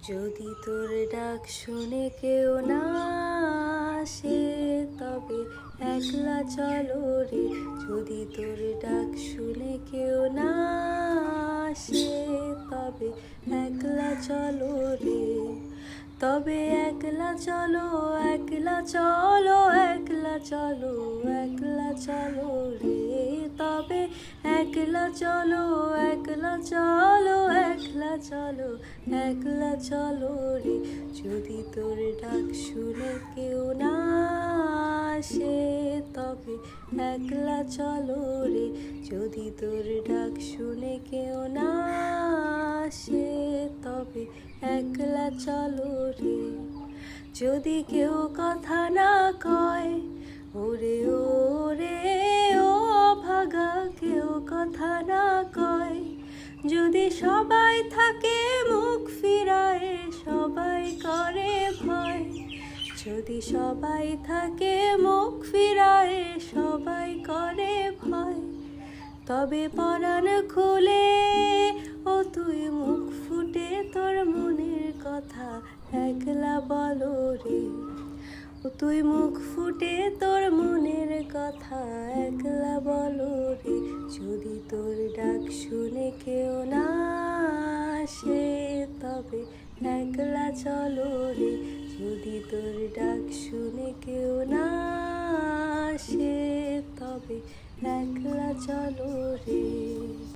যদি তোর ডাক শুনে কেউ না আসে তবে একলা চলো রে। যদি তোর ডাক শুনে কেউ না আসে তবে একলা চলো রে। তবে একলা চলো, একলা চলো, একলা চলো, একলা চলো রে। তবে একলা চলো, একলা চলো, একলা চলো, একলা চলো রে। যদি তোর ডাক শুনে কেউ না আসে তবে একলা চলো রে। যদি তোর ডাক শুনে কেউ না আসে তবে একলা চলো রে। যদি কেউ কথা না কয় ওরে ওরে ও ভাগা, কেউ কথা না কয়, যদি সবাই থাকে মুখ ফিরায় সবাই করে ভয়। যদি সবাই থাকে মুখ ফিরায় সবাই করে ভয়, তবে পরাণ খুলে ও তুই মুখ ফুটে তোর মনের কথা একলা বলো রে। ও তুই মুখ ফুটে তোর মনের কথা একলা বলো রে। যদি তোর ডাক শুনে কেউ না আসে তবে একলা চলো রে। যদি তোর ডাক শুনে কেউ না আসে তবে একলা চলো রে।